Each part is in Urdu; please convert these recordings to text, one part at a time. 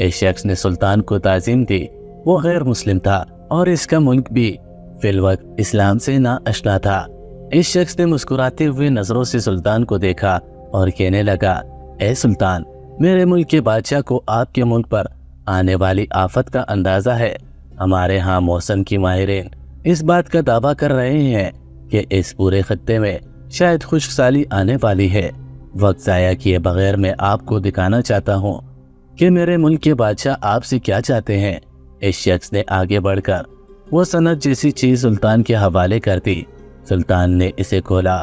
اس شخص نے سلطان کو تعظیم دی۔ وہ غیر مسلم تھا اور اس کا ملک بھی فی الوقت اسلام سے نا آشنا تھا۔ اس شخص نے مسکراتے ہوئے نظروں سے سلطان کو دیکھا اور کہنے لگا، اے سلطان، میرے ملک کے بادشاہ کو آپ کے ملک پر آنے والی آفت کا اندازہ ہے۔ ہمارے ہاں موسم کی ماہرین اس بات کا دعویٰ کر رہے ہیں کہ اس پورے خطے میں شاید خشک سالی آنے والی ہے۔ وقت ضائع کیے بغیر میں آپ کو دکھانا چاہتا ہوں کہ میرے ملک کے بادشاہ آپ سے کیا چاہتے ہیں۔ اس شخص نے آگے بڑھ کر وہ سند جیسی چیز سلطان کے حوالے کر دی۔ سلطان نے اسے کھولا۔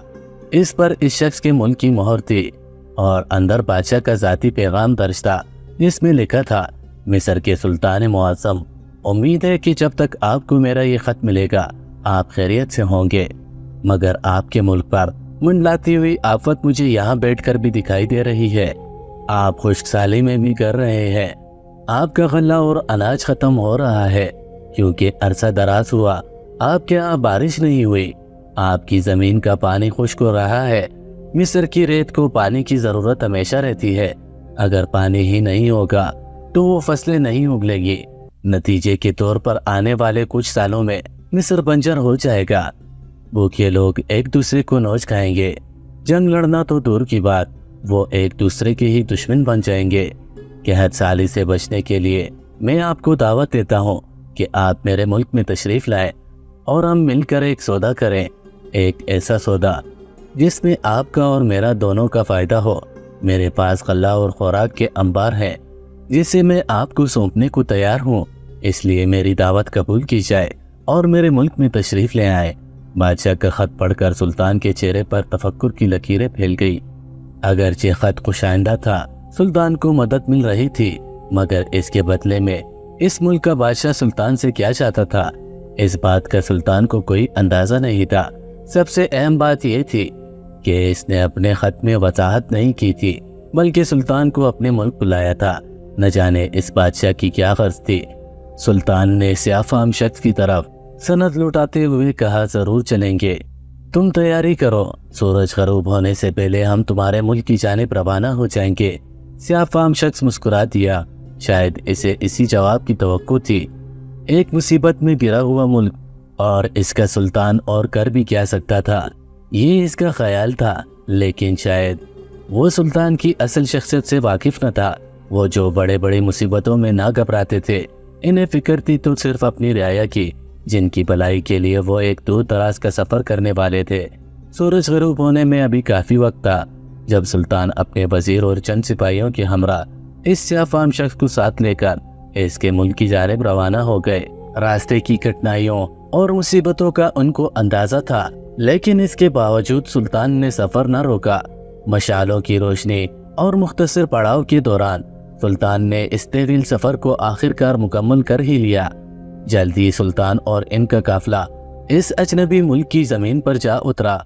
اس پر اس شخص کے ملک کی مہر تھی اور اندر بادشاہ کا ذاتی پیغام درج تھا، جس میں لکھا تھا، مصر کے سلطان معظم، امید ہے کہ جب تک آپ کو میرا یہ خط ملے گا آپ خیریت سے ہوں گے، مگر آپ کے ملک پر منڈلاتی ہوئی آفت مجھے یہاں بیٹھ کر بھی دکھائی دے رہی ہے۔ آپ خشک سالی میں بھی کر رہے ہیں۔ آپ کا غلہ اور اناج ختم ہو رہا ہے کیونکہ عرصہ دراز ہوا آپ کے یہاں بارش نہیں ہوئی۔ آپ کی زمین کا پانی خشک ہو رہا ہے۔ مصر کی ریت کو پانی کی ضرورت ہمیشہ رہتی ہے۔ اگر پانی ہی نہیں ہوگا تو وہ فصلیں نہیں اگلے گی۔ نتیجے کے طور پر آنے والے کچھ سالوں میں مصر بنجر ہو جائے گا۔ بھوکے لوگ ایک دوسرے کو نوچ کھائیں گے۔ جنگ لڑنا تو دور کی بات، وہ ایک دوسرے کے ہی دشمن بن جائیں گے۔ قحط سالی سے بچنے کے لیے میں آپ کو دعوت دیتا ہوں کہ آپ میرے ملک میں تشریف لائیں اور ہم مل کر ایک سودا کریں، ایک ایسا سودا جس میں آپ کا اور میرا دونوں کا فائدہ ہو۔ میرے پاس غلہ اور خوراک کے انبار ہیں جسے میں آپ کو سونپنے کو تیار ہوں، اس لیے میری دعوت قبول کی جائے اور میرے ملک میں تشریف لے آئیں۔ بادشاہ کا خط پڑھ کر سلطان کے چہرے پر تفکر کی لکیریں پھیل گئی۔ اگرچہ خط خوشائندہ تھا، سلطان کو مدد مل رہی تھی، مگر اس کے بدلے میں اس ملک کا بادشاہ سلطان سے کیا چاہتا تھا، اس بات کا سلطان کو کوئی اندازہ نہیں تھا۔ سب سے اہم بات یہ تھی کہ اس نے اپنے خط میں وضاحت نہیں کی تھی، بلکہ سلطان کو اپنے ملک بلایا تھا۔ نہ جانے اس بادشاہ کی کیا غرض تھی۔ سلطان نے سیاہ فام شخص کی طرف سند لوٹاتے ہوئے کہا، ضرور چلیں گے، تم تیاری کرو، سورج غروب ہونے سے پہلے ہم تمہارے ملک کی جانب روانہ ہو جائیں گے۔ سیاہ فام شخص مسکرا دیا، شاید اسے اسی جواب کی توقع تھی۔ ایک مصیبت میں گرا ہوا ملک اور اس کا سلطان اور کر بھی کیا سکتا تھا، یہ اس کا خیال تھا، لیکن شاید وہ سلطان کی اصل شخصیت سے واقف نہ تھا۔ وہ جو بڑے بڑی مصیبتوں میں نہ گھبراتے تھے، انہیں فکر تھی تو صرف اپنی رعایا کی، جن کی بھلائی کے لیے وہ ایک دور دراز کا سفر کرنے والے تھے۔ سورج غروب ہونے میں ابھی کافی وقت تھا جب سلطان اپنے وزیر اور چند سپاہیوں کے ہمراہ اس سیاہ فام شخص کو ساتھ لے کر اس کے ملک کی جانب روانہ ہو گئے۔ راستے کی کٹھنائیوں اور مصیبتوں کا ان کو اندازہ تھا، لیکن اس کے باوجود سلطان نے سفر نہ روکا۔ مشالوں کی روشنی اور مختصر پڑاؤ کے دوران سلطان نے اس طویل سفر کو آخر کار مکمل کر ہی لیا۔ جلدی سلطان اور ان کا قافلہ اس اجنبی ملک کی زمین پر جا اترا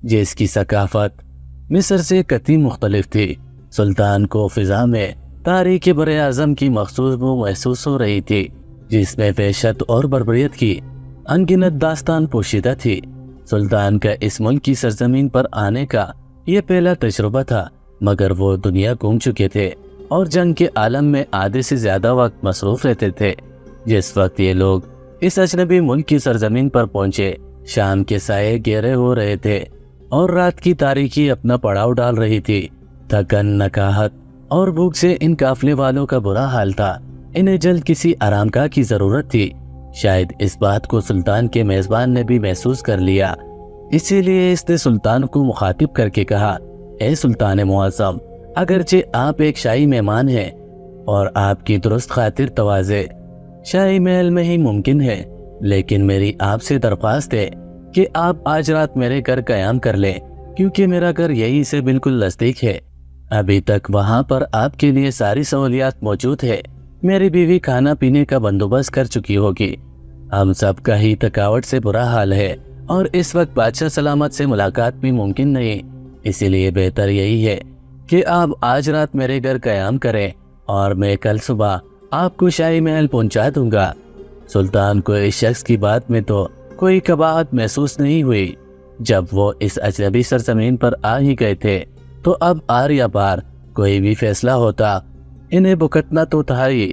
جس کی ثقافت مصر سے قطعی مختلف تھی۔ سلطان کو فضا میں تاریخ براعظم کی مخصوص بو محسوس ہو رہی تھی، جس میں وحشت اور بربریت کی انگنت داستان پوشیدہ تھی۔ سلطان کا اس ملک کی سرزمین پر آنے کا یہ پہلا تجربہ تھا، مگر وہ دنیا گھوم چکے تھے اور جنگ کے عالم میں آدھے سے زیادہ وقت مصروف رہتے تھے۔ جس وقت یہ لوگ اس اجنبی ملک کی سرزمین پر پہنچے، شام کے سائے گہرے ہو رہے تھے اور رات کی تاریکی اپنا پڑاؤ ڈال رہی تھی۔ تھکن، نکاہت اور بھوک سے ان قافلے والوں کا برا حال تھا۔ انہیں جلد کسی آرام گاہ کی ضرورت تھی۔ شاید اس بات کو سلطان کے میزبان نے بھی محسوس کر لیا، اسی لیے اس نے سلطان کو مخاطب کر کے کہا، اے سلطان معظم، اگرچہ آپ ایک شاہی مہمان ہیں اور آپ کی درست خاطر تواضع شاہی محل میں ہی ممکن ہے، لیکن میری آپ سے درخواست ہے کہ آپ آج رات میرے گھر قیام کر لیں، کیونکہ میرا گھر یہی سے بالکل نزدیک ہے۔ ابھی تک وہاں پر آپ کے لیے ساری سہولیات موجود ہے۔ میری بیوی کھانا پینے کا بندوبست کر چکی ہوگی۔ ہم سب کا ہی تھکاوٹ سے برا حال ہے اور اس وقت بادشاہ سلامت سے ملاقات بھی ممکن نہیں، اسی لیے بہتر یہی ہے کہ آپ آج رات میرے گھر قیام کریں اور میں کل صبح آپ کو شاہی محل پہنچا دوں گا۔ سلطان کو اس شخص کی بات میں تو کوئی قباحت محسوس نہیں ہوئی۔ جب وہ اس اجنبی سرزمین پر آ ہی گئے تھے تو اب آر یا پار کوئی بھی فیصلہ ہوتا، انہیں بھگتنا تو تھا ہی،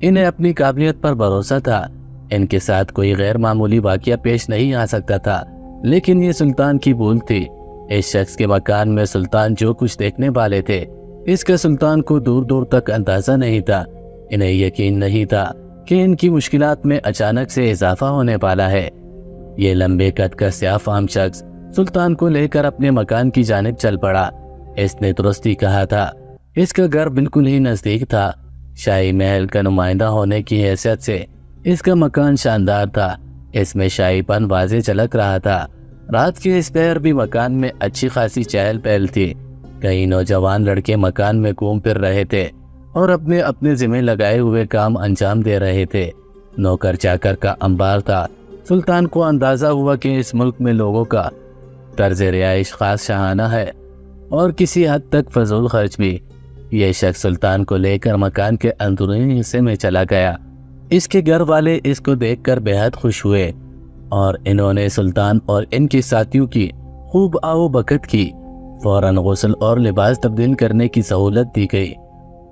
انہیں اپنی قابلیت پر بھروسہ تھا، ان کے ساتھ کوئی غیر معمولی واقعہ پیش نہیں آ سکتا تھا، لیکن یہ سلطان کی بھول تھی۔ اس شخص کے مکان میں سلطان جو کچھ دیکھنے والے تھے، اس کا سلطان کو دور دور تک اندازہ نہیں تھا۔ انہیں یقین نہیں تھا کہ ان کی مشکلات میں اچانک سے اضافہ ہونے والا ہے۔ یہ لمبے قد کا سیاہ فام شخص سلطان کو لے کر اپنے مکان کی جانب چل پڑا۔ اس نے درستی کہا تھا، اس کا گھر بالکل ہی نزدیک تھا۔ شاہی محل کا نمائندہ ہونے کی حیثیت سے اس کا مکان شاندار تھا، اس میں شاہی پن واضح جھلک رہا تھا۔ رات کے اس پہر بھی مکان میں اچھی خاصی چہل پہل تھی۔ کئی نوجوان لڑکے مکان میں گھوم پھر رہے تھے اور اپنے اپنے ذمہ لگائے ہوئے کام انجام دے رہے تھے۔ نوکر چاکر کا انبار تھا۔ سلطان کو اندازہ ہوا کہ اس ملک میں لوگوں کا طرز رہائش خاص شاہانہ ہے اور کسی حد تک فضول خرچ بھی۔ یہ شخص سلطان کو لے کر مکان کے اندرونی حصے میں چلا گیا۔ اس کے گھر والے اس کو دیکھ کر بے حد خوش ہوئے اور انہوں نے سلطان اور ان کے ساتھیوں کی خوب آؤ بکت کی۔ فوراً غسل اور لباس تبدیل کرنے کی سہولت دی گئی۔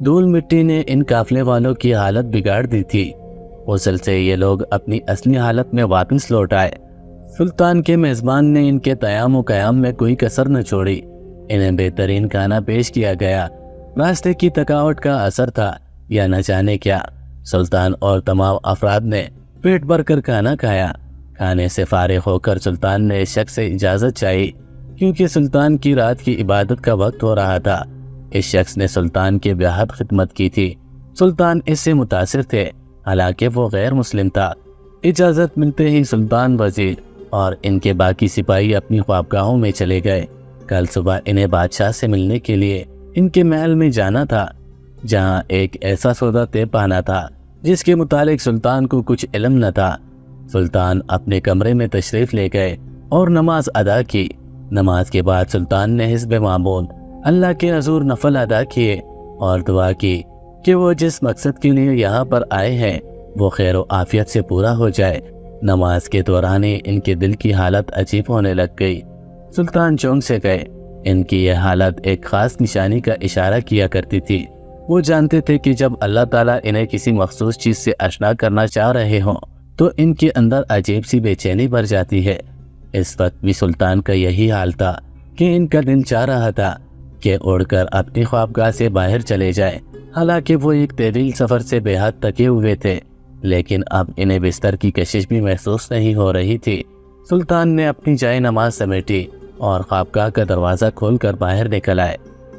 دھول مٹی نے ان قافلے والوں کی حالت بگاڑ دی تھی۔ غسل سے یہ لوگ اپنی اصلی حالت میں واپس لوٹ آئے۔ سلطان کے میزبان نے ان کے قیام و قیام میں کوئی کسر نہ چھوڑی۔ انہیں بہترین کھانا پیش کیا گیا۔ راستے کی تھکاوٹ کا اثر تھا یا نہ جانے کیا، سلطان اور تمام افراد نے پیٹ بھر کر کھانا کھایا۔ کھانے سے فارغ ہو کر سلطان نے اس شخص سے اجازت چاہی، کیونکہ سلطان کی رات کی عبادت کا وقت ہو رہا تھا۔ اس شخص نے سلطان کی بے حد خدمت کی تھی۔ سلطان اس سے متاثر تھے، حالانکہ وہ غیر مسلم تھا۔ اجازت ملتے ہی سلطان، وزیر اور ان کے باقی سپاہی اپنی خوابگاہوں میں چلے گئے۔ کل صبح انہیں بادشاہ سے ملنے کے لیے ان کے محل میں جانا تھا، جہاں ایک ایسا سودا طے پانا تھا جس کے متعلق سلطان کو کچھ علم نہ تھا۔ سلطان اپنے کمرے میں تشریف لے گئے اور نماز ادا کی۔ نماز کے بعد سلطان نے حسب معمول اللہ کے حضور نفل ادا کیے اور دعا کی کہ وہ جس مقصد کے لیے یہاں پر آئے ہیں وہ خیر و عافیت سے پورا ہو جائے۔ نماز کے دوران ان کے دل کی حالت عجیب ہونے لگ گئی۔ سلطان چونک سے گئے۔ ان کی یہ حالت ایک خاص نشانی کا اشارہ کیا کرتی تھی۔ وہ جانتے تھے کہ جب اللہ تعالیٰ انہیں کسی مخصوص چیز سے آشنا کرنا چاہ رہے ہوں تو ان کے اندر عجیب سی بے چینی بھر جاتی ہے۔ اس وقت بھی سلطان کا یہی حال تھا کہ ان کا دل چاہ رہا تھا کہ اڑ کر اپنی خوابگاہ سے باہر چلے جائے۔ حالانکہ وہ ایک طویل سفر سے بے حد تھکے ہوئے تھے، لیکن اب انہیں بستر کی کشش بھی محسوس نہیں ہو رہی تھی۔ سلطان نے اپنی جائے نماز سمیٹی اور خوابگاہ کا دروازہ کھول کر باہر نکل آئے۔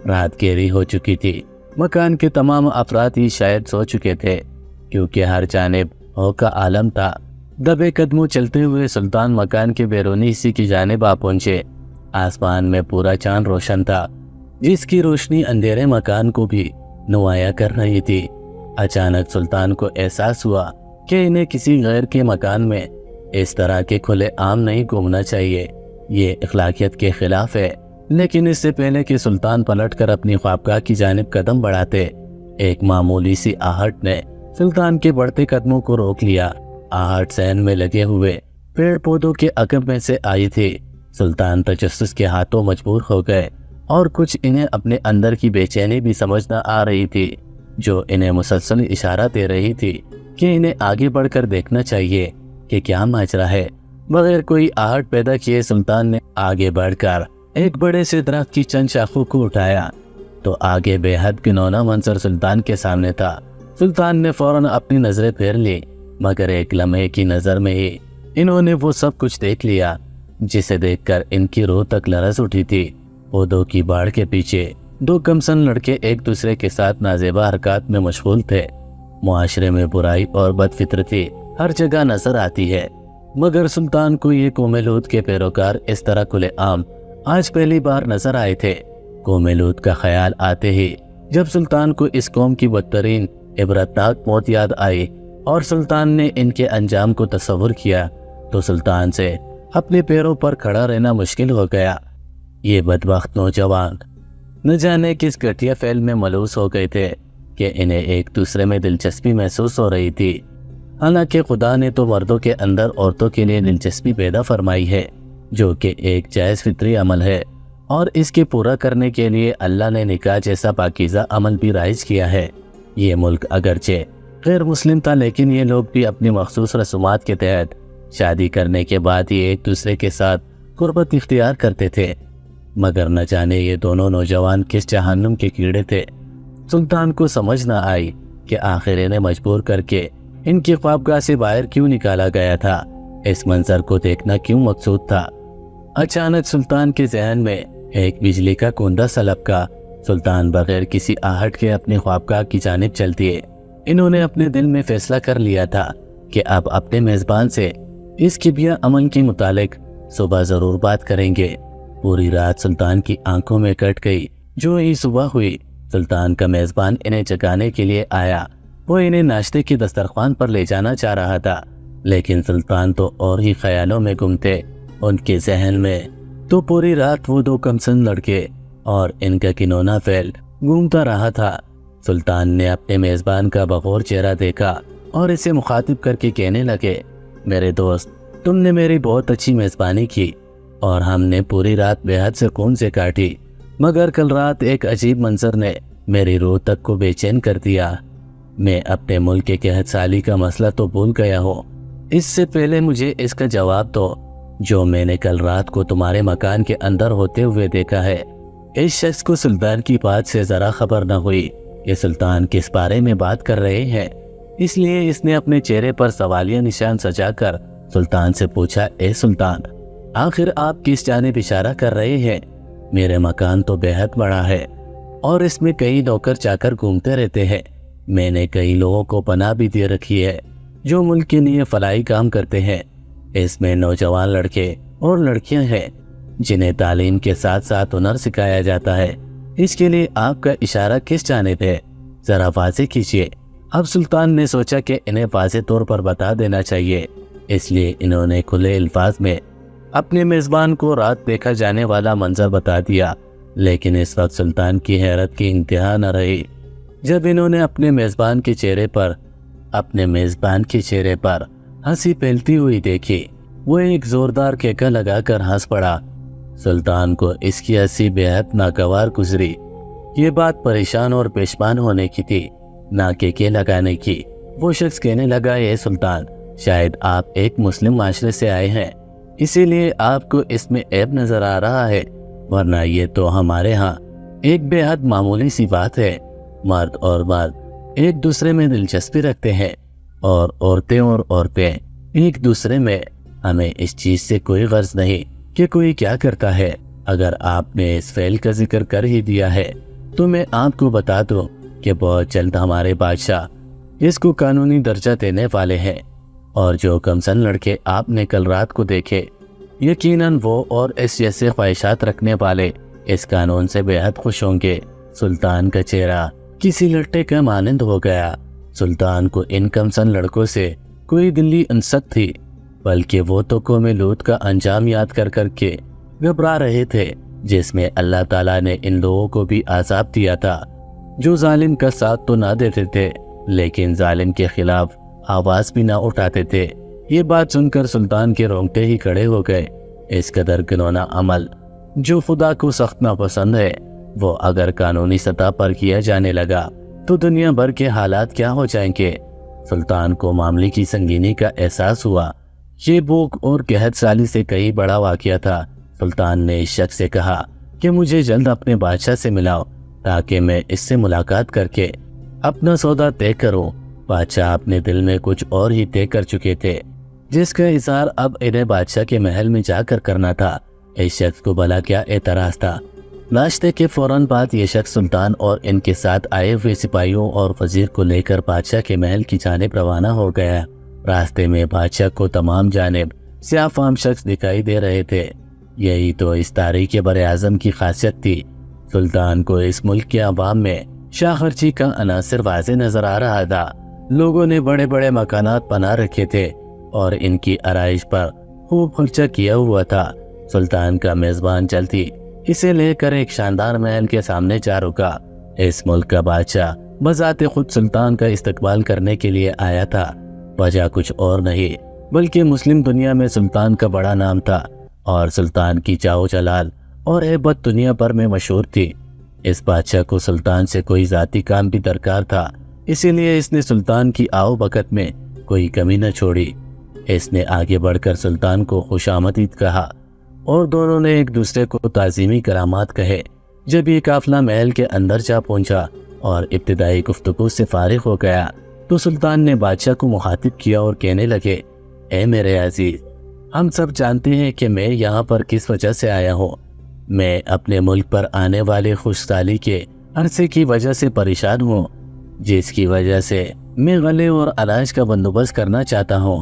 رات گہری ہو چکی تھی۔ مکان کے تمام افراد ہی شاید سو چکے تھے، کیونکہ ہر جانب ہو کا عالم تھا۔ دبے قدموں چلتے ہوئے سلطان مکان کے بیرونی حصے کی جانب آ پہنچے۔ آسمان میں پورا چاند روشن تھا، جس کی روشنی اندھیرے مکان کو بھی نمایاں کر رہی تھی۔ اچانک سلطان کو احساس ہوا کہ انہیں کسی غیر کے مکان میں اس طرح کے کھلے عام نہیں گھومنا چاہیے، یہ اخلاقیات کے خلاف ہے۔ لیکن اس سے پہلے کہ سلطان پلٹ کر اپنی خوابگاہ کی جانب قدم بڑھاتے، ایک معمولی سی آہٹ نے سلطان کے بڑھتے قدموں کو روک لیا۔ آہٹ صحن میں لگے ہوئے پیڑ پودوں کے عقب میں سے آئی تھی۔ سلطان تجسس کے ہاتھوں مجبور ہو گئے اور کچھ انہیں اپنے اندر کی بے چینی بھی سمجھ نہ آ رہی تھی، جو انہیں مسلسل اشارہ دے رہی تھی کہ انہیں آگے بڑھ کر دیکھنا چاہیے کہ کیا ماجرا ہے۔ بغیر کوئی آہٹ پیدا کیے سلطان نے آگے بڑھ کر ایک بڑے سے درخت کی چند شاخوں کو اٹھایا تو آگے بے حد گنونا منظر سلطان کے سامنے تھا۔ سلطان نے فوراً اپنی نظریں پھیر لی، مگر ایک لمحے کی نظر میں ہی انہوں نے وہ سب کچھ دیکھ لیا جسے دیکھ کر ان کی روح تک لرز اٹھی تھی۔ پودوں کی باڑ کے پیچھے دو کمسن لڑکے ایک دوسرے کے ساتھ نازیبا حرکات میں مشغول تھے۔ معاشرے میں برائی اور بد فطرتی ہر جگہ نظر آتی ہے، مگر سلطان کو یہ قوم لوط کے پیروکار اس طرح کھلے عام آج پہلی بار نظر آئے تھے۔ قوم لوط کا خیال آتے ہی جب سلطان کو اس قوم کی بدترین عبرتناک موت یاد آئی اور سلطان نے ان کے انجام کو تصور کیا تو سلطان سے اپنے پیروں پر کھڑا رہنا مشکل ہو گیا۔ یہ بدبخت نوجوان نہ جانے کس گھٹیا فعل میں ملوث ہو گئے تھے کہ انہیں ایک دوسرے میں دلچسپی محسوس ہو رہی تھی۔ حالانکہ خدا نے تو مردوں کے اندر عورتوں کے لیے دلچسپی پیدا فرمائی ہے، جو کہ ایک جائز فطری عمل ہے، اور اس کے پورا کرنے کے لیے اللہ نے نکاح جیسا پاکیزہ عمل بھی رائج کیا ہے۔ یہ ملک اگرچہ غیر مسلم تھا لیکن یہ لوگ بھی اپنی مخصوص رسومات کے تحت شادی کرنے کے بعد ہی ایک دوسرے کے ساتھ قربت اختیار کرتے تھے، مگر نہ جانے یہ دونوں نوجوان کس جہنم کے کیڑے تھے۔ سلطان کو سمجھ نہ آئی کہ آخر انہیں مجبور کر کے ان کی خوابگاہ سے باہر کیوں نکالا گیا تھا، اس منظر کو دیکھنا کیوں مقصود تھا۔ اچانک سلطان کے ذہن میں ایک بجلی کا کندہ سا لپکا۔ سلطان بغیر کسی آہٹ کے اپنی خوابگاہ کی جانب چل دیے۔ انہوں نے اپنے دل میں فیصلہ کر لیا تھا کہ اب اپنے میزبان سے اس کبیا عمل کے متعلق صبح ضرور بات کریں گے۔ پوری رات سلطان کی آنکھوں میں کٹ گئی۔ جو ہی صبح ہوئی، سلطان کا میزبان انہیں جگانے کے لیے آیا۔ وہ انہیں ناشتے کی دسترخوان پر لے جانا چاہ رہا تھا، لیکن سلطان تو اور ہی خیالوں میں گم تھے۔ ان کے ذہن میں تو پوری رات وہ دو کمسن لڑکے اور ان کا کنونا فعل گھومتا رہا تھا۔ سلطان نے اپنے میزبان کا بغور چہرہ دیکھا اور اسے مخاطب کر کے کہنے لگے، میرے دوست، تم نے میری بہت اچھی میزبانی کی اور ہم نے پوری رات بے حد سکون سے کاٹی، مگر کل رات ایک عجیب منظر نے میری روح تک کو بے چین کر دیا۔ میں اپنے ملک کے قحط سالی کا مسئلہ تو بھول گیا ہوں، اس سے پہلے مجھے اس کا جواب دو جو میں نے کل رات کو تمہارے مکان کے اندر ہوتے ہوئے دیکھا ہے۔ اس شخص کو سلطان کی بات سے ذرا خبر نہ ہوئی کہ سلطان کس بارے میں بات کر رہے ہیں، اس لیے اس نے اپنے چہرے پر سوالیہ نشان سجا کر سلطان سے پوچھا، اے سلطان، آخر آپ کس جانب اشارہ کر رہے ہیں؟ میرے مکان تو بے حد بڑا ہے اور اس میں کئی نوکر چاکر گھومتے رہتے ہیں۔ میں نے کئی لوگوں کو پناہ بھی دے رکھی ہے جو ملک کے لیے فلاحی کام کرتے ہیں۔ اس میں نوجوان لڑکے اور لڑکیاں ہیں جنہیں تعلیم کے ساتھ ساتھ ہنر سکھایا جاتا ہے۔ اس کے لیے آپ کا اشارہ کس جانب ہے؟ ذرا واضح کیجیے۔ اب سلطان نے سوچا کہ انہیں واضح طور پر بتا دینا چاہیے، اس لیے انہوں نے کھلے الفاظ میں اپنے میزبان کو رات دیکھا جانے والا منظر بتا دیا۔ لیکن اس وقت سلطان کی حیرت کی انتہا نہ رہی جب انہوں نے اپنے میزبان کے چہرے پر ہنسی پھیلتی ہوئی دیکھی۔ وہ ایک زوردار کہکا لگا کر ہنس پڑا۔ سلطان کو اس کی ہنسی بے حد ناگوار گزری۔ یہ بات پریشان اور پیشمان ہونے کی تھی، نہ کہکے لگانے کی۔ وہ شخص کہنے لگا، اے سلطان، شاید آپ ایک مسلم معاشرے سے آئے ہیں، اسی لیے آپ کو اس میں عیب نظر آ رہا ہے، ورنہ یہ تو ہمارے ہاں ایک بے حد معمولی سی بات ہے۔ مرد اور مرد ایک دوسرے میں دلچسپی رکھتے ہیں اور عورتیں ایک دوسرے میں۔ ہمیں اس چیز سے کوئی غرض نہیں کہ کوئی کیا کرتا ہے۔ اگر آپ نے اس فعل کا ذکر کر ہی دیا ہے تو میں آپ کو بتا دوں کہ بہت جلد ہمارے بادشاہ اس کو قانونی درجہ دینے والے ہیں، اور جو کمسن لڑکے آپ نے کل رات کو دیکھے، یقیناً وہ اور اس جیسے خواہشات رکھنے والے اس قانون سے بے حد خوش ہوں گے۔ سلطان کا چہرہ کسی لٹے کا مانند ہو گیا۔ سلطان کو ان کمسن لڑکوں سے کوئی دلی انست تھی، بلکہ وہ تو قوم لوط کا انجام یاد کر کے گھبرا رہے تھے، جس میں اللہ تعالیٰ نے ان لوگوں کو بھی عذاب دیا تھا جو ظالم کا ساتھ تو نہ دیتے تھے لیکن ظالم کے خلاف آواز بھی نہ اٹھاتے تھے۔ یہ بات سن کر سلطان کے رونگٹے ہی کھڑے ہو گئے۔ اس قدر گنونا عمل جو خدا کو سخت ناپسند ہے، وہ اگر قانونی سطح پر کیا جانے لگا تو دنیا بھر کے حالات کیا ہو جائیں گے۔ سلطان کو معاملے کی سنگینی کا احساس ہوا۔ یہ بھوک اور قحط سالی سے کئی بڑا واقعہ تھا۔ سلطان نے اس شخص سے کہا کہ مجھے جلد اپنے بادشاہ سے ملاؤ تاکہ میں اس سے ملاقات کر کے اپنا سودا طے کروں۔ بادشاہ اپنے دل میں کچھ اور ہی طے کر چکے تھے، جس کا اظہار اب انہیں بادشاہ کے محل میں جا کر کرنا تھا۔ اس شخص کو بھلا کیا اعتراض تھا؟ ناشتے کے فوراً بعد یہ شخص سلطان اور ان کے ساتھ آئے ہوئے سپاہیوں اور وزیر کو لے کر بادشاہ کے محل کی جانب روانہ ہو گیا۔ راستے میں بادشاہ کو تمام جانب سیاہ فام شخص دکھائی دے رہے تھے۔ یہی تو اس تاریخ براعظم کی خاصیت تھی۔ سلطان کو اس ملک کے عوام میں شاہ خرچی کا عناصر واضح نظر آ رہا تھا۔ لوگوں نے بڑے بڑے مکانات بنا رکھے تھے اور ان کی آرائش پر خوب خرچہ کیا ہوا تھا۔ سلطان کا میزبان جلدی اسے لے کر ایک شاندار محل کے سامنے جا رکا۔ اس ملک کا بادشاہ بذات خود سلطان کا استقبال کرنے کے لیے آیا تھا۔ وجہ کچھ اور نہیں بلکہ مسلم دنیا میں سلطان کا بڑا نام تھا اور سلطان کی جاؤ جلال اور ہیبت دنیا بھر میں مشہور تھی۔ اس بادشاہ کو سلطان سے کوئی ذاتی کام بھی درکار تھا، اسی لیے اس نے سلطان کی آؤ بکت میں کوئی کمی نہ چھوڑی۔ اس نے آگے بڑھ کر سلطان کو خوش آمدید کہا اور دونوں نے ایک دوسرے کو تعظیمی کلامات کہے۔ جب یہ قافلہ محل کے اندر جا پہنچا اور ابتدائی گفتگو سے فارغ ہو گیا تو سلطان نے بادشاہ کو مخاطب کیا اور کہنے لگے، اے میرے عزیز، ہم سب جانتے ہیں کہ میں یہاں پر کس وجہ سے آیا ہوں۔ میں اپنے ملک پر آنے والے خوش سالی کے عرصے کی وجہ سے پریشان ہوں، جس کی وجہ سے میں غلے اور اناج کا بندوبست کرنا چاہتا ہوں۔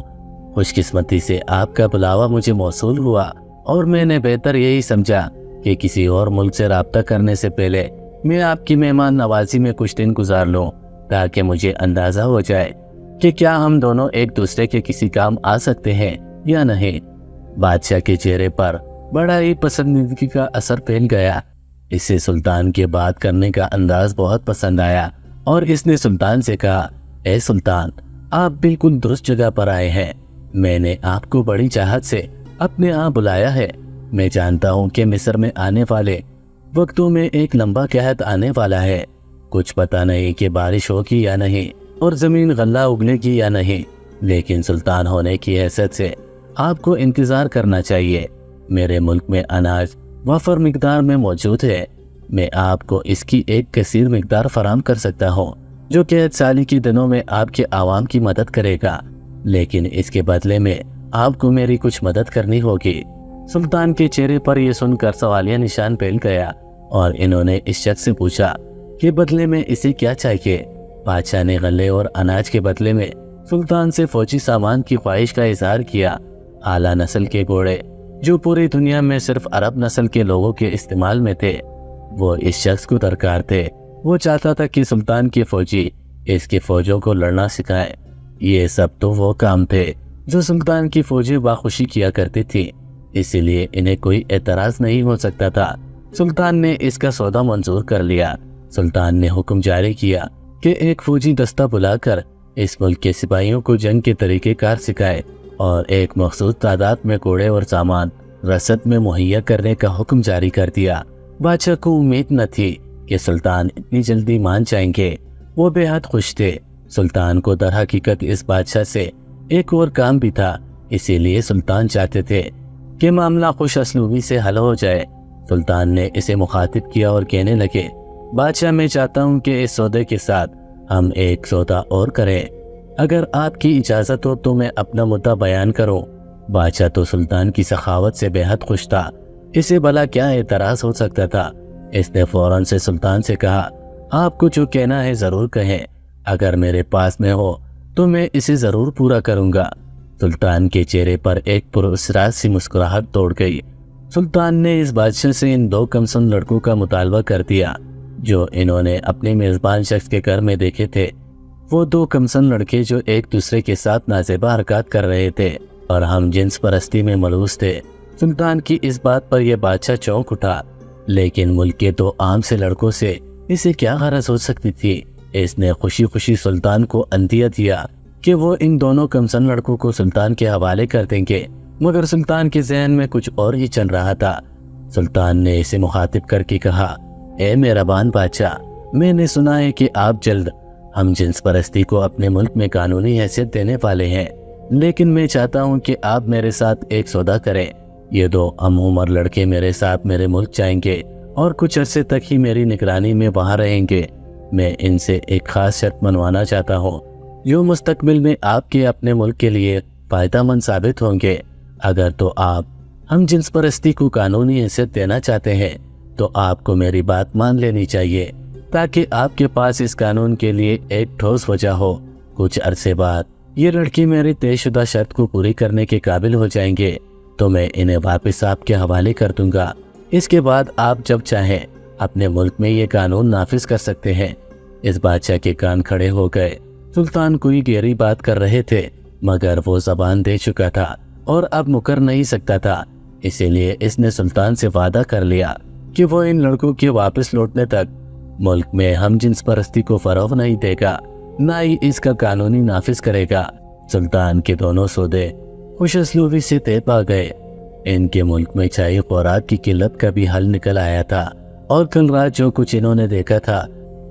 خوش قسمتی سے آپ کا بلاوا مجھے موصول ہوا اور میں نے بہتر یہی سمجھا کہ کسی اور ملک سے رابطہ کرنے سے پہلے میں آپ کی مہمان نوازی میں کچھ دن گزار لوں، تاکہ مجھے اندازہ ہو جائے کہ کیا ہم دونوں ایک دوسرے کے کسی کام آ سکتے ہیں یا نہیں۔ بادشاہ کے چہرے پر بڑا ہی پسندیدگی کا اثر پھیل گیا۔ اسے سلطان کے بات کرنے کا انداز بہت پسند آیا اور اس نے سلطان سے کہا، اے سلطان، آپ بالکل درست جگہ پر آئے ہیں۔ میں نے آپ کو بڑی چاہت سے اپنے یہاں بلایا ہے۔ میں جانتا ہوں کہ مصر میں آنے والے وقتوں میں ایک لمبا قحط آنے والا ہے۔ کچھ پتہ نہیں کہ بارش ہوگی یا نہیں اور زمین غلہ اگلے گی یا نہیں، لیکن سلطان ہونے کی حیثیت سے آپ کو انتظار کرنا چاہیے۔ میرے ملک میں اناج وافر مقدار میں موجود ہے۔ میں آپ کو اس کی ایک کثیر مقدار فراہم کر سکتا ہوں جو قحط سالی کے دنوں میں آپ کے عوام کی مدد کرے گا، لیکن اس کے بدلے میں آپ کو میری کچھ مدد کرنی ہوگی۔ سلطان کے چہرے پر یہ سن کر سوالیہ نشان پھیل گیا اور انہوں نے اس شخص سے پوچھا کہ بدلے میں اسے کیا چاہیے۔ بادشاہ نے غلے اور اناج کے بدلے میں سلطان سے فوجی سامان کی خواہش کا اظہار کیا۔ اعلیٰ نسل کے گھوڑے جو پوری دنیا میں صرف عرب نسل کے لوگوں کے استعمال میں تھے، وہ اس شخص کو درکار تھے۔ وہ چاہتا تھا کہ سلطان کے فوجی اس کے فوجوں کو لڑنا سکھائیں۔ یہ سب تو وہ کام تھے جو سلطان کی فوجیں باخوشی کیا کرتی تھی، اسی لیے انہیں کوئی اعتراض نہیں ہو سکتا تھا۔ سلطان نے اس کا سودا منظور کر لیا۔ سلطان نے حکم جاری کیا کہ ایک فوجی دستہ بلا کر اس ملک کے سپاہیوں کو جنگ کے طریقہ کار سکھائے اور ایک مخصوص تعداد میں گھوڑے اور سامان رسد میں مہیا کرنے کا حکم جاری کر دیا۔ بادشاہ کو امید نہ تھی کہ سلطان اتنی جلدی مان جائیں گے۔ وہ بے حد خوش تھے۔ سلطان کو در حقیقت اس بادشاہ سے ایک اور کام بھی تھا، اسی لیے سلطان چاہتے تھے کہ معاملہ خوش اسلوبی سے حل ہو جائے۔ سلطان نے اسے مخاطب کیا اور کہنے لگے، بادشاہ، میں چاہتا ہوں کہ اس سودے کے ساتھ ہم ایک سودا اور کریں۔ اگر آپ کی اجازت ہو تو میں اپنا مدعا بیان کروں۔ بادشاہ تو سلطان کی سخاوت سے بے حد خوش تھا، اسے بھلا کیا اعتراض ہو سکتا تھا۔ اس نے فوراً سے سلطان سے کہا، آپ کو جو کہنا ہے ضرور کہیں، اگر میرے پاس میں ہو تو میں اسے ضرور پورا کروں گا۔ سلطان کے چہرے پر ایک پراسرار سی مسکراہٹ توڑ گئی۔ سلطان نے اس بادشاہ سے ان دو کمسن لڑکوں کا مطالبہ کر دیا جو انہوں نے اپنے میزبان شخص کے گھر میں دیکھے تھے۔ وہ دو کمسن لڑکے جو ایک دوسرے کے ساتھ نازیبا حرکات کر رہے تھے اور ہم جنس پرستی میں ملوث تھے۔ سلطان کی اس بات پر یہ بادشاہ چونک اٹھا، لیکن ملک کے دو عام سے لڑکوں سے اسے کیا غرض ہو سکتی تھی۔ اس نے خوشی خوشی سلطان کو عندیہ دیا کہ وہ ان دونوں کمسن لڑکوں کو سلطان کے حوالے کر دیں گے، مگر سلطان کے ذہن میں کچھ اور ہی چل رہا تھا۔ سلطان نے اسے مخاطب کر کے کہا، اے مہربان بادشاہ، میں نے سنا ہے کہ آپ جلد ہم جنس پرستی کو اپنے ملک میں قانونی حیثیت دینے والے ہیں، لیکن میں چاہتا ہوں کہ آپ میرے ساتھ ایک سودا کریں۔ یہ دو ہم عمر لڑکے میرے ساتھ میرے ملک جائیں گے اور کچھ عرصے تک ہی میری نگرانی میں وہاں رہیں گے۔ میں ان سے ایک خاص شرط منوانا چاہتا ہوں جو مستقبل میں آپ کے اپنے ملک کے لیے فائدہ مند ثابت ہوں گے۔ اگر تو آپ ہم جنس پرستی کو قانونی حیثیت دینا چاہتے ہیں تو آپ کو میری بات مان لینی چاہیے تاکہ آپ کے پاس اس قانون کے لیے ایک ٹھوس وجہ ہو۔ کچھ عرصے بعد یہ لڑکی میری طے شدہ شرط کو پوری کرنے کے قابل ہو جائیں گے تو میں انہیں واپس آپ کے حوالے کر دوں گا۔ اس کے بعد آپ جب چاہیں اپنے ملک میں یہ قانون نافذ کر سکتے ہیں۔ اس بادشاہ کے کان کھڑے ہو گئے۔ سلطان کوئی گہری بات کر رہے تھے مگر وہ زبان دے چکا تھا اور اب مکر نہیں سکتا تھا، اسی لیے اس نے سلطان سے وعدہ کر لیا کہ وہ ان لڑکوں کے واپس لوٹنے تک ملک میں ہم جنس پرستی کو فروغ نہیں دے گا، نہ ہی اس کا قانونی نافذ کرے گا۔ سلطان کے دونوں سودے خوش اسلوبی سے طے پا گئے۔ ان کے ملک میں چاہیے خوراک کی قلت کا بھی حل نکل آیا تھا اور کل رات جو کچھ انہوں نے دیکھا تھا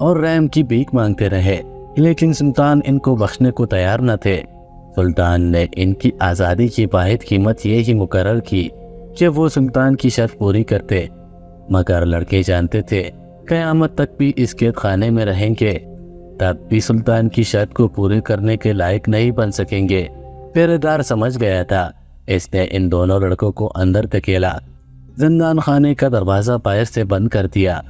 اور رحم کی بھیک مانگتے رہے، لیکن سلطان ان کو بخشنے کو تیار نہ تھے۔ سلطان نے ان کی آزادی کی واحد قیمت یہ ہی مقرر کی کہ وہ سلطان کی شرط پوری کرتے، مگر لڑکے جانتے تھے قیامت تک بھی اس قید خانے میں رہیں گے، تب بھی سلطان کی شرط کو پورے کرنے کے لائق نہیں بن سکیں گے۔ پہرے دار سمجھ گیا تھا، اس نے ان دونوں لڑکوں کو اندر دھکیلا، زندان خانے کا دروازہ باہر سے بند کر دیا۔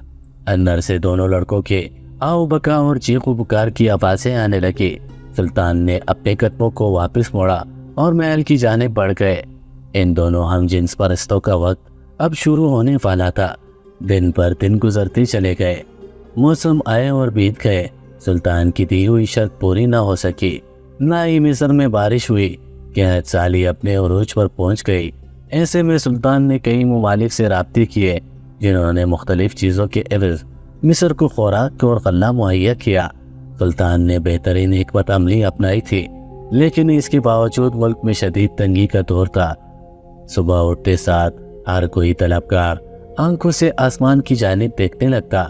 اندر سے دونوں لڑکوں کے آؤ بکا اور چیخ و پکار کی آوازیں آنے لگی۔ سلطان نے اپنے قدموں کو واپس موڑا اور محل کی جانب بڑھ گئے۔ ان دونوں ہم جنس پرستوں کا وقت اب شروع ہونے والا تھا۔ دن پر دن گزرتے چلے گئے، موسم آئے اور بیت گئے، سلطان کی دی ہوئی شرط پوری نہ ہو سکی، نہ ہی مصر میں بارش ہوئی۔ قحط سالی اپنے عروج پر پہنچ گئی۔ ایسے میں سلطان نے کئی ممالک سے رابطے کیے جنہوں نے مختلف چیزوں کے عوض مصر کو خوراک اور غلہ مہیا کیا۔ سلطان نے بہترین حکمت عملی اپنائی تھی، لیکن اس کے باوجود ملک میں شدید تنگی کا دور تھا۔ صبح اٹھتے ساتھ ہر کوئی طلبگار آنکھوں سے آسمان کی جانب دیکھنے لگتا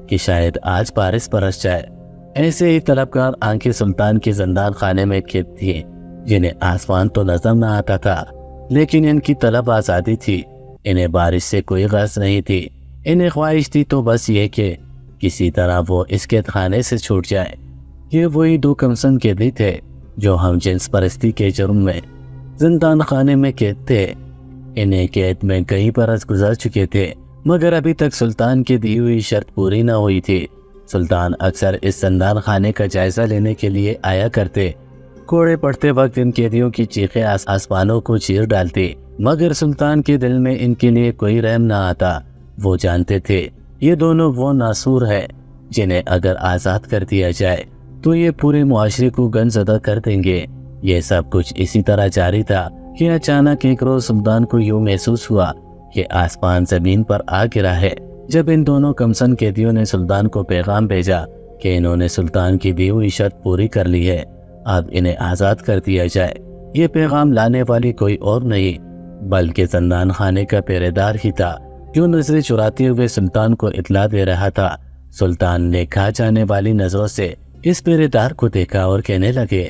کہ شاید آج بارش برس جائے۔ ایسے ہی طلبگار آنکھیں سلطان کے زندان خانے میں قید تھیں، جنہیں آسمان تو نظر نہ آتا تھا، لیکن ان کی طلب آزادی تھی۔ انہیں بارش سے کوئی غرض نہیں تھی، انہیں خواہش تھی تو بس یہ کہ کسی طرح وہ اس قید خانے سے چھوٹ جائے۔ یہ وہی دو کمسن قیدی تھے جو ہم جنس پرستی کے جرم میں زندان خانے میں قید تھے۔ انہیں قید میں کئی برس گزر چکے تھے، مگر ابھی تک سلطان کی دی ہوئی شرط پوری نہ ہوئی تھی۔ سلطان اکثر اس زندان خانے کا جائزہ لینے کے لیے آیا کرتے۔ کوڑے پڑتے وقت ان قیدیوں کی چیخیں آسمانوں کو چیر ڈالتی، مگر سلطان کے دل میں ان کے لیے کوئی رحم نہ آتا۔ وہ جانتے تھے یہ دونوں وہ ناسور ہیں جنہیں اگر آزاد کر دیا جائے تو یہ پورے معاشرے کو گنزدہ کر دیں گے۔ یہ سب کچھ اسی طرح جاری تھا کہ اچانک ایک روز سلطان کو یوں محسوس ہوا کہ آسمان زمین پر آ گرا ہے۔ جب ان دونوں کمسن قیدیوں نے سلطان کو پیغام بھیجا کہ انہوں نے سلطان کی دی ہوئی شرط پوری کر لی ہے، اب انہیں آزاد کر دیا جائے، یہ پیغام لانے والی کوئی اور نہیں بلکہ زندان خانے کا پہرے دار ہی تھا، جو نظریں چراتے ہوئے سلطان کو اطلاع دے رہا تھا۔ سلطان نے کھا جانے والی نظروں سے اس پہرے دار کو دیکھا اور کہنے لگے،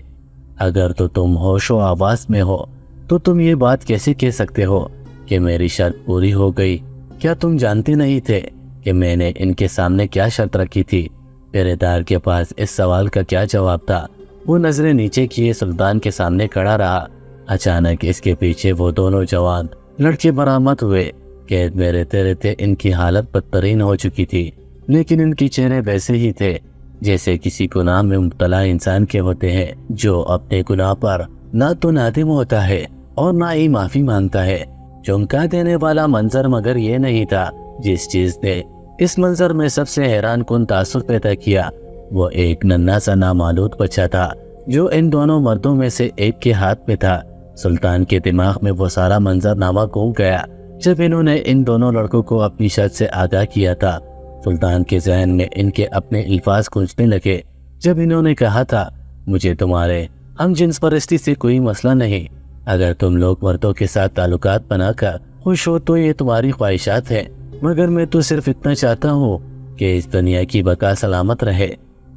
اگر تو تم ہوش و آواز میں ہو تو تم یہ بات کیسے کہہ سکتے ہو کہ میری شرط پوری ہو گئی؟ کیا تم جانتے نہیں تھے کہ میں نے ان کے سامنے کیا شرط رکھی تھی؟ پہرے دار کے پاس اس سوال کا کیا جواب تھا؟ وہ نظریں نیچے کیے سلطان کے سامنے کھڑا رہا۔ اچانک اس کے پیچھے وہ دونوں جوان لڑکے برآمد ہوئے۔ قید میں رہتے رہتے ان کی حالت بدترین ہو چکی تھی، لیکن ان کے چہرے ویسے ہی تھے جیسے کسی گناہ میں مبتلا انسان کے ہوتے ہیں، جو اپنے گناہ پر نہ تو نادم ہوتا ہے اور نہ ہی معافی مانگتا ہے۔ چونکا دینے والا منظر مگر یہ نہیں تھا۔ جس چیز نے اس منظر میں سب سے حیران کن تاثر پیدا کیا وہ ایک ننھا سا نامعلوم بچہ تھا جو ان دونوں مردوں میں سے ایک کے ہاتھ میں تھا۔ سلطان کے دماغ میں وہ سارا منظرنامہ گھوم گیا جب انہوں نے ان دونوں لڑکوں کو اپنی شرط سے آگاہ کیا تھا۔ سلطان کے ذہن میں ان کے اپنے الفاظ گونجنے لگے جب انہوں نے کہا تھا، مجھے تمہارے ہم جنس پرستی سے کوئی مسئلہ نہیں، اگر تم لوگ مردوں کے ساتھ تعلقات بنا کر خوش ہو تو یہ تمہاری خواہشات ہیں، مگر میں تو صرف اتنا چاہتا ہوں کہ اس دنیا کی بقا سلامت رہے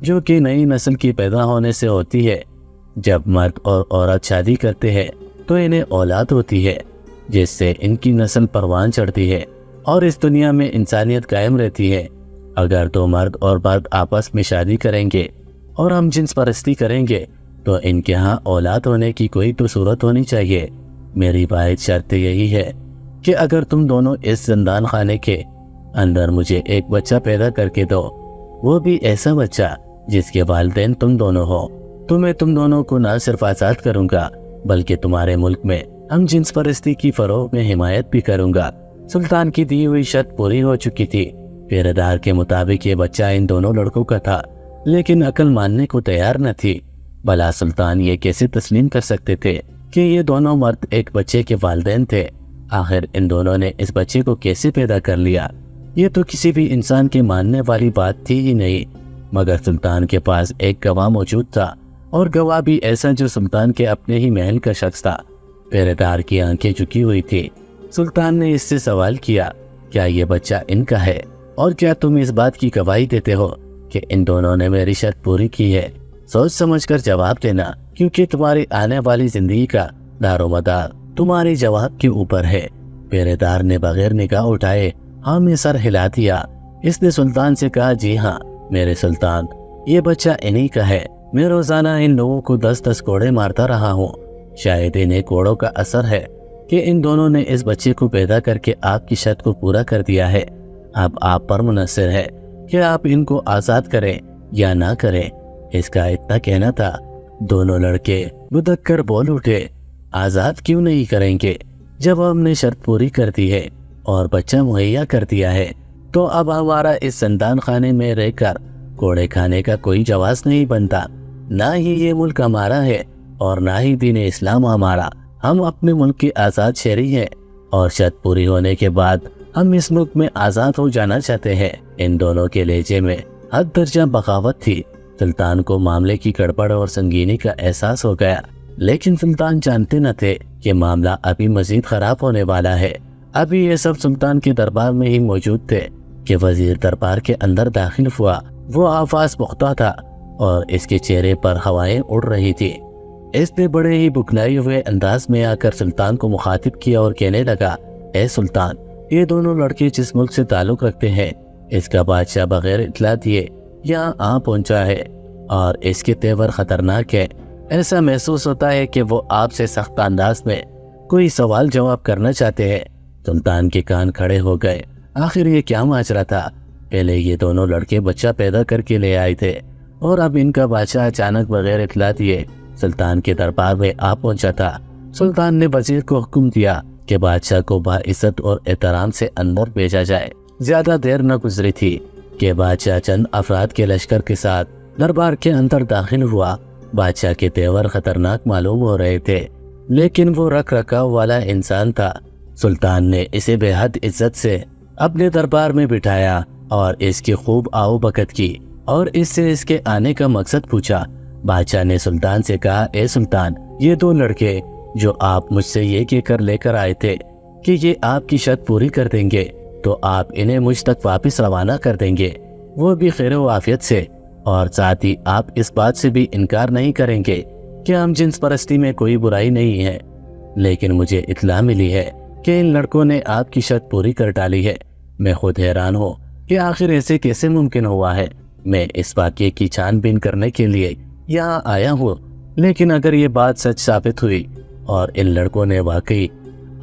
جو کہ نئی نسل کی پیدا ہونے سے ہوتی ہے۔ جب مرد اور عورت شادی کرتے ہیں تو انہیں اولاد ہوتی ہے جس سے ان کی نسل پروان چڑھتی ہے اور اس دنیا میں انسانیت قائم رہتی ہے۔ اگر تو مرد اور مرد آپس میں شادی کریں گے اور ہم جنس پرستی کریں گے تو ان کے ہاں اولاد ہونے کی کوئی تو صورت ہونی چاہیے۔ میری واحد شرط یہی ہے کہ اگر تم دونوں اس زندان خانے کے اندر مجھے ایک بچہ پیدا کر کے دو، وہ بھی ایسا بچہ جس کے والدین تم دونوں ہو، تو میں تم دونوں کو نہ صرف آزاد کروں گا بلکہ تمہارے ملک میں ہم جنس پرستی کی فروغ میں حمایت بھی کروں گا۔ سلطان کی دی ہوئی شرط پوری ہو چکی تھی۔ پہرے دار کے مطابق یہ بچہ ان دونوں لڑکوں کا تھا، لیکن عقل ماننے کو تیار نہ تھی۔ بھلا سلطان یہ کیسے تسلیم کر سکتے تھے کہ یہ دونوں مرد ایک بچے کے والدین تھے؟ آخر ان دونوں نے اس بچے کو کیسے پیدا کر لیا؟ یہ تو کسی بھی انسان کے ماننے والی بات تھی ہی نہیں، مگر سلطان کے پاس ایک گواہ موجود تھا، اور گواہ بھی ایسا جو سلطان کے اپنے ہی محل کا شخص تھا۔ پہرے دار کی آنکھیں جھکی ہوئی تھی۔ سلطان نے اس سے سوال کیا، کیا یہ بچہ ان کا ہے، اور کیا تم اس بات کی گواہی دیتے ہو کہ ان دونوں نے میری شرط پوری کی ہے۔ سوچ سمجھ کر جواب دینا، کیونکہ تمہاری آنے والی زندگی کا دار و مدار تمہارے جواب کے اوپر ہے۔ پہرے دار نے بغیر نگاہ اٹھائے ہاں میں سر ہلا دیا۔ اس نے سلطان سے کہا جی ہاں میرے سلطان، یہ بچہ انہی کا ہے۔ میں روزانہ ان لوگوں کو 10 کوڑے مارتا رہا ہوں۔ شاید انہیں کوڑوں کا اثر ہے کہ ان دونوں نے اس بچے کو پیدا کر کے آپ کی شرط کو پورا کر دیا ہے۔ اب آپ پر منحصر ہے کہ آپ ان کو آزاد کریں یا نہ کریں۔ اس کا اتنا کہنا تھا۔ دونوں لڑکے بدک کر بول اٹھے، آزاد کیوں نہیں کریں گے؟ جب ہم نے شرط پوری کر دی ہے اور بچہ مہیا کر دیا ہے تو اب ہمارا اس زندان خانے میں رہ کر کوڑے کھانے کا کوئی جواز نہیں بنتا۔ نہ ہی یہ ملک ہمارا ہے اور نہ ہی دین اسلام ہمارا۔ ہم اپنے ملک کے آزاد شہری ہیں اور شرط پوری ہونے کے بعد ہم اس ملک میں آزاد ہو جانا چاہتے ہیں۔ ان دونوں کے لہجے میں حد درجہ بغاوت تھی۔ سلطان کو معاملے کی گڑبڑ اور سنگینی کا احساس ہو گیا، لیکن سلطان جانتے نہ تھے کہ معاملہ ابھی مزید خراب ہونے والا ہے۔ ابھی یہ سب سلطان کے دربار میں ہی موجود تھے کہ وزیر دربار کے اندر داخل ہوا۔ وہ آواز پختہ تھا اور اس کے چہرے پر ہوائیں اڑ رہی تھی۔ اس نے بڑے ہی بکھلائے ہوئے انداز میں آ کر سلطان کو مخاطب کیا اور کہنے لگا، اے سلطان، یہ دونوں لڑکے جس ملک سے تعلق رکھتے ہیں اس کا بادشاہ بغیر اطلاع دیے یہاں آ پہنچا ہے اور اس کے تیور خطرناک ہے۔ ایسا محسوس ہوتا ہے کہ وہ آپ سے سخت انداز میں کوئی سوال جواب کرنا چاہتے ہیں۔ سلطان کے کان کھڑے ہو گئے۔ آخر یہ کیا ماجرا تھا؟ پہلے یہ دونوں لڑکے بچہ پیدا کر کے لے آئے تھے اور اب ان کا بادشاہ اچانک بغیر اطلاع دیے سلطان کے دربار میں آ پہنچا تھا۔ سلطان نے وزیر کو حکم دیا کہ بادشاہ کو باعزت اور احترام سے اندر بھیجا جائے۔ زیادہ دیر نہ گزری تھی کہ بادشاہ چند افراد کے لشکر کے ساتھ دربار کے اندر داخل ہوا۔ بادشاہ کے تیور خطرناک معلوم ہو رہے تھے، لیکن وہ رکھ رکھاؤ والا انسان تھا۔ سلطان نے اسے بے حد عزت سے اپنے دربار میں بٹھایا اور اس کی خوب آؤ بکت کی اور اس سے اس کے آنے کا مقصد پوچھا۔ بادشاہ نے سلطان سے کہا، اے سلطان، یہ دو لڑکے جو آپ مجھ سے یہ کہہ کر لے کر آئے تھے کہ یہ آپ کی شرط پوری کر دیں گے تو آپ انہیں مجھ تک واپس روانہ کر دیں گے، وہ بھی خیر و عافیت سے، اور ساتھ ہی آپ اس بات سے بھی انکار نہیں کریں گے کہ ہم جنس پرستی میں کوئی برائی نہیں ہے۔ لیکن مجھے اطلاع ملی ہے کہ ان لڑکوں نے آپ کی شرط پوری کر ڈالی ہے۔ میں خود حیران ہوں کہ آخر ایسے کیسے ممکن ہوا ہے۔ میں اس واقعے کی چھان بین کرنے کے لیے یہاں آیا ہوں، لیکن اگر یہ بات سچ ثابت ہوئی اور ان لڑکوں نے واقعی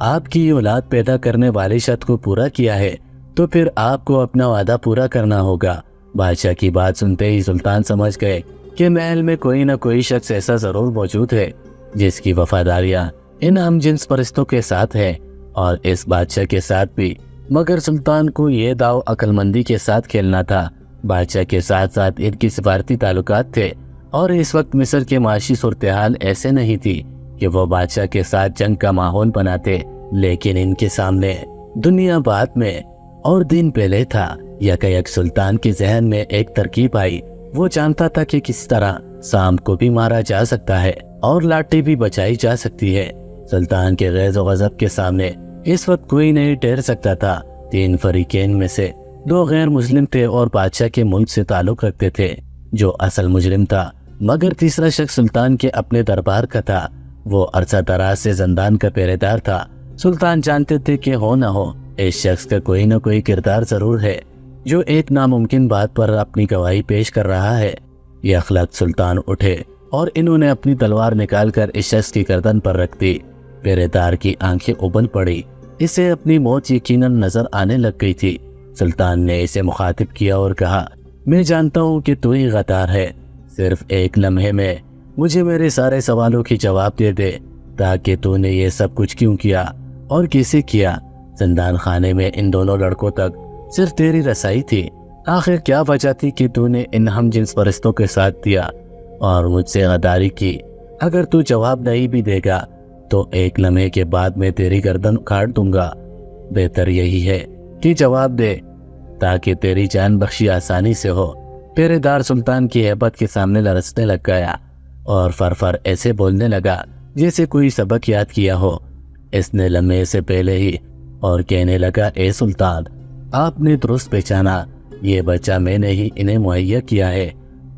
آپ کی اولاد پیدا کرنے والی شرط کو پورا کیا ہے تو پھر آپ کو اپنا وعدہ پورا کرنا ہوگا۔ بادشاہ کی بات سنتے ہی سلطان سمجھ گئے کہ محل میں کوئی نہ کوئی شخص ایسا ضرور موجود ہے جس کی وفاداریاں ان ہم جنس پرستوں کے ساتھ ہے اور اس بادشاہ کے ساتھ بھی۔ مگر سلطان کو یہ داؤ عقل مندی کے ساتھ کھیلنا تھا۔ بادشاہ کے ساتھ ساتھ ان کی سفارتی تعلقات تھے اور اس وقت مصر کے معاشی صورتحال ایسے نہیں تھی کہ وہ بادشاہ کے ساتھ جنگ کا ماحول بناتے، لیکن ان کے سامنے دنیا بعد میں اور دین پہلے تھا۔ یک سلطان کے ذہن میں ایک ترکیب آئی۔ وہ جانتا تھا کہ کس طرح سام کو بھی مارا جا سکتا ہے اور لاٹھی بھی بچائی جا سکتی ہے۔ سلطان کے غیظ و غضب کے سامنے اس وقت کوئی نہیں ٹھہر سکتا تھا۔ 3 فریقین میں سے 2 غیر مسلم تھے اور بادشاہ کے ملک سے تعلق رکھتے تھے جو اصل مجرم تھا، مگر تیسرا شخص سلطان کے اپنے دربار کا تھا۔ وہ عرصہ دراز سے زندان کا پہرے دار تھا۔ سلطان جانتے تھے کہ ہو نہ ہو اس شخص کا کوئی نہ کوئی کردار ضرور ہے جو ایک ناممکن بات پر اپنی گواہی پیش کر رہا ہے۔ یہ اخلاق سلطان اٹھے اور انہوں نے اپنی تلوار نکال کر اس شخص کی گردن پر رکھ دی۔ پہرے دار کی آنکھیں ابل پڑی، اسے اپنی موت یقیناً نظر آنے لگ گئی تھی۔ سلطان نے اسے مخاطب کیا اور کہا، میں جانتا ہوں کہ تو ہی غدار ہے، صرف ایک لمحے میں مجھے میرے سارے سوالوں کی جواب دے دے تاکہ تو نے یہ سب کچھ کیوں کیا اور کیسے کیا۔ زندان خانے میں ان دونوں لڑکوں تک صرف تیری رسائی تھی۔ آخر کیا وجہ تھی کہ تو نے ان ہم جنس پرستوں کے ساتھ دیا اور مجھ سے غداری کی؟ اگر تو جواب نہیں بھی دے گا تو ایک لمحے کے بعد میں تیری گردن کاٹ دوں گا۔ بہتر یہی ہے کہ جواب دے تاکہ تیری جان بخشی آسانی سے ہو۔ پہرے دار سلطان کی ہیبت کے سامنے لرزنے لگ گیا اور فر ایسے بولنے لگا جیسے کوئی سبق یاد کیا ہو۔ اس نے لمحے سے پہلے ہی اور کہنے لگا، اے سلطان، آپ نے درست پہچانا، یہ بچہ میں نے ہی انہیں مہیا کیا ہے۔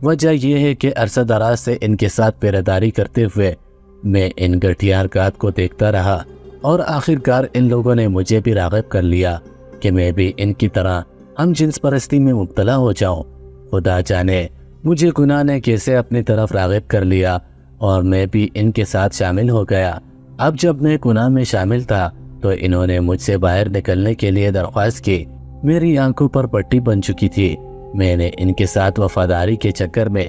وجہ یہ ہے کہ عرصہ دراز سے ان کے ساتھ پہرےداری کرتے ہوئے میں ان گٹھیا حرکات کو دیکھتا رہا اور آخرکار ان لوگوں نے مجھے بھی راغب کر لیا کہ میں بھی ان کی طرح ہم جنس پرستی میں مبتلا ہو جاؤں۔ خدا جانے مجھے گناہ نے کیسے اپنی طرف راغب کر لیا اور میں بھی ان کے ساتھ شامل ہو گیا۔ اب جب میں گناہ میں شامل تھا تو انہوں نے مجھ سے باہر نکلنے کے لیے درخواست کی۔ میری آنکھوں پر پٹی بن چکی تھی۔ میں نے ان کے ساتھ وفاداری کے چکر میں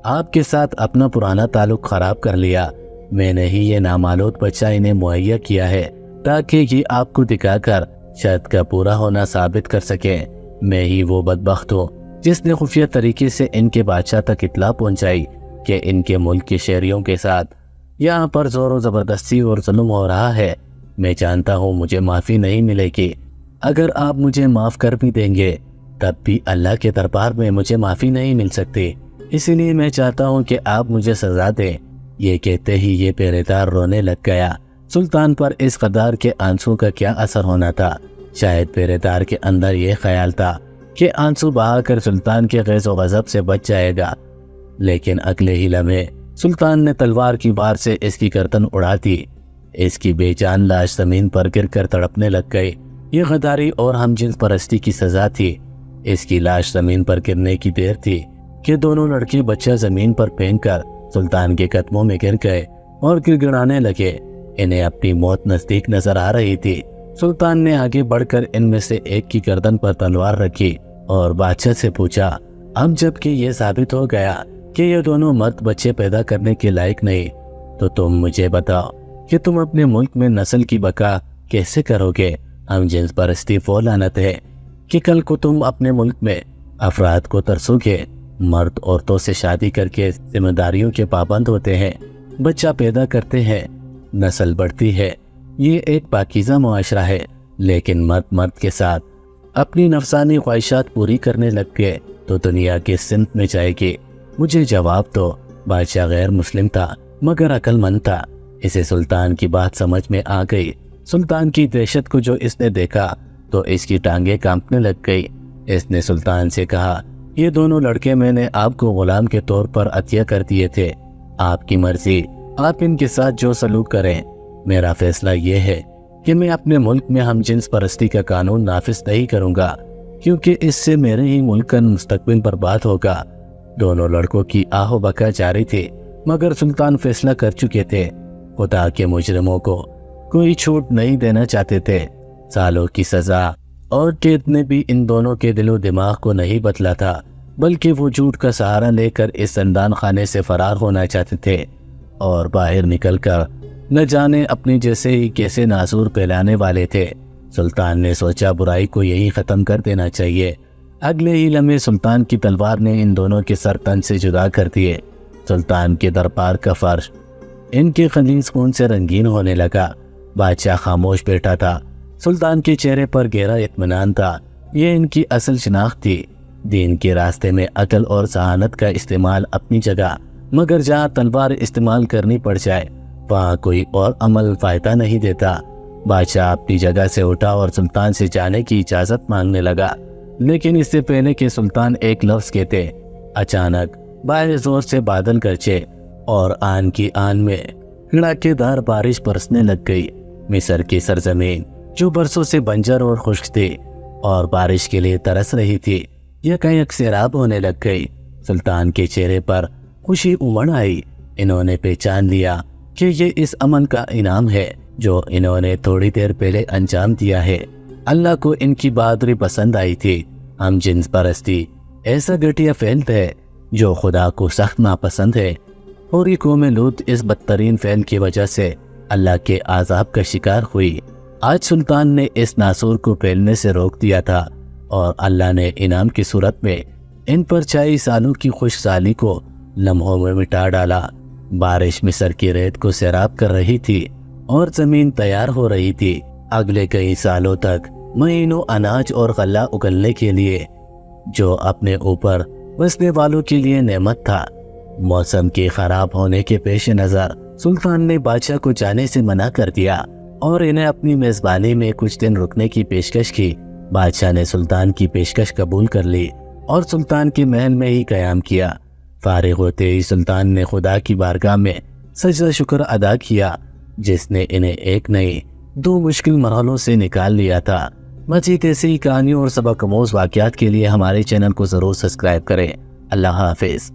آپ کے ساتھ اپنا پرانا تعلق خراب کر لیا۔ میں نے ہی یہ نامالود بچہ انہیں مہیا کیا ہے تاکہ یہ آپ کو دکھا کر شرط کا پورا ہونا ثابت کر سکیں۔ میں ہی وہ بدبخت ہوں جس نے خفیہ طریقے سے ان کے بادشاہ تک اطلاع پہنچائی کہ ان کے ملک کے شہریوں کے ساتھ یہاں پر زور و زبردستی اور ظلم ہو رہا ہے۔ میں جانتا ہوں مجھے معافی نہیں ملے گی۔ اگر آپ مجھے معاف کر بھی دیں گے تب بھی اللہ کے دربار میں مجھے معافی نہیں مل سکتی، اسی لیے میں چاہتا ہوں کہ آپ مجھے سزا دیں۔ یہ کہتے ہی یہ پہرے دار رونے لگ گیا۔ سلطان پر اس قدار کے آنسو کا کیا اثر ہونا تھا؟ شاید پہرے دار کے اندر یہ خیال تھا کہ آنسو بہا کر سلطان کے غیظ و غضب سے بچ جائے گا، لیکن اگلے ہی لمحے سلطان نے تلوار کی بار سے اس کی گردن اڑا دی۔ اس کی بے جان لاش زمین پر گر کر تڑپنے لگ گئی۔ یہ غداری اور ہم جنس پرستی کی سزا تھی۔ اس کی لاش زمین پر گرنے کی دیر تھی کہ دونوں لڑکے بچہ زمین پر پھینک کر سلطان کے قدموں میں گر گئے اور گڑگڑانے لگے۔ انہیں اپنی موت نزدیک نظر آ رہی تھی۔ سلطان نے آگے بڑھ کر ان میں سے ایک کی گردن پر تلوار رکھی اور بادشاہ سے پوچھا، اب جب کہ یہ ثابت ہو گیا کہ یہ دونوں مرد بچے پیدا کرنے کے لائق نہیں، تو تم مجھے بتاؤ کہ تم اپنے ملک میں نسل کی بقا کیسے کرو گے؟ ہم جنس پرستی وہ لعنت ہے کہ کل کو تم اپنے ملک میں افراد کو ترسو گے۔ مرد عورتوں سے شادی کر کے ذمہ داریوں کے پابند ہوتے ہیں، بچہ پیدا کرتے ہیں، نسل بڑھتی ہے۔ یہ ایک پاکیزہ معاشرہ ہے، لیکن مرد کے ساتھ اپنی نفسانی خواہشات پوری کرنے لگ گئے تو دنیا کے سمت میں جائے گی۔ مجھے جواب دو۔ بادشاہ غیر مسلم تھا مگر عقل مند تھا۔ اسے سلطان کی بات سمجھ میں آ گئی۔ سلطان کی دہشت کو جو اس نے دیکھا تو اس کی ٹانگیں کانپنے لگ گئی۔ اس نے سلطان سے کہا، یہ دونوں لڑکے میں نے آپ کو غلام کے طور پر عطیہ کر دیے تھے، آپ کی مرضی، آپ ان کے ساتھ جو سلوک کریں۔ میرا فیصلہ یہ ہے کہ میں اپنے ملک میں ہم جنس پرستی کا قانون نافذ نہیں کروں گا، کیونکہ اس سے میرے ہی ملک کا مستقبل برباد ہوگا۔ دونوں لڑکوں کی آہ و بکا جاری تھی مگر سلطان فیصلہ کر چکے تھے۔ خدا کے مجرموں کو کوئی چھوٹ نہیں دینا چاہتے تھے۔ سالوں کی سزا اور قید نے بھی ان دونوں کے دل و دماغ کو نہیں بدلا تھا، بلکہ وہ جھوٹ کا سہارا لے کر اس زندان خانے سے فرار ہونا چاہتے تھے اور باہر نکل کر نہ جانے اپنی جیسے ہی کیسے ناصور پھیلانے والے تھے۔ سلطان نے سوچا برائی کو یہی ختم کر دینا چاہیے۔ اگلے ہی لمحے سلطان کی تلوار نے ان دونوں کے سر تن سے جدا کر دیے۔ سلطان کے دربار کا فرش ان کے خلیج خون سے رنگین ہونے لگا۔ بادشاہ خاموش بیٹھا تھا۔ سلطان کے چہرے پر گہرا اطمینان تھا۔ یہ ان کی اصل شناخت تھی۔ دین کے راستے میں عقل اور ذہانت کا استعمال اپنی جگہ، مگر جہاں تلوار استعمال کرنی پڑ جائے وہاں کوئی اور عمل فائدہ نہیں دیتا۔ بادشاہ اپنی جگہ سے اٹھا اور سلطان سے جانے کی اجازت مانگنے لگا، لیکن اس سے پہلے کہ سلطان ایک لفظ کہتے، اچانک باہر زور سے بادل گرجے اور آن کی آن میں کڑاکے دار بارش برسنے لگ گئی۔ مصر کی سرزمین جو برسوں سے بنجر اور خشک تھی اور بارش کے لیے ترس رہی تھی، یکایک سیراب ہونے لگ گئی۔ سلطان کے چہرے پر خوشی امڑ آئی۔ انہوں نے پہچان لیا کہ یہ اس عمل کا انعام ہے جو انہوں نے تھوڑی دیر پہلے انجام دیا ہے۔ اللہ کو ان کی بہادری پسند آئی تھی۔ ہم جنس پرستی ایسا گھٹیا فعل ہے جو خدا کو سخت ناپسند ہے، اور یہ قوم لوط اس بدترین فعل کی وجہ سے اللہ کے عذاب کا شکار ہوئی۔ آج سلطان نے اس ناسور کو پھیلنے سے روک دیا تھا اور اللہ نے انعام کی صورت میں ان پر 40 سالوں کی خوش سالی کو لمحوں میں مٹا ڈالا۔ بارش مصر کی ریت کو سیراب کر رہی تھی اور زمین تیار ہو رہی تھی اگلے کئی سالوں تک مہینوں اناج اور غلہ اگلنے کے لیے، جو اپنے اوپر بسنے والوں کے لیے نعمت تھا۔ موسم کے خراب ہونے کے پیش نظر سلطان نے بادشاہ کو جانے سے منع کر دیا اور انہیں اپنی میزبانی میں کچھ دن رکنے کی پیشکش کی۔ بادشاہ نے سلطان کی پیشکش قبول کر لی اور سلطان کے محل میں ہی قیام کیا۔ فارغ ہوتے ہی سلطان نے خدا کی بارگاہ میں سجدہ شکر ادا کیا، جس نے انہیں ایک نہیں 2 مشکل مرحلوں سے نکال لیا تھا۔ مزید ایسی کہانیوں اور سبق آموز واقعات کے لیے ہمارے چینل کو ضرور سبسکرائب کریں۔ اللہ حافظ۔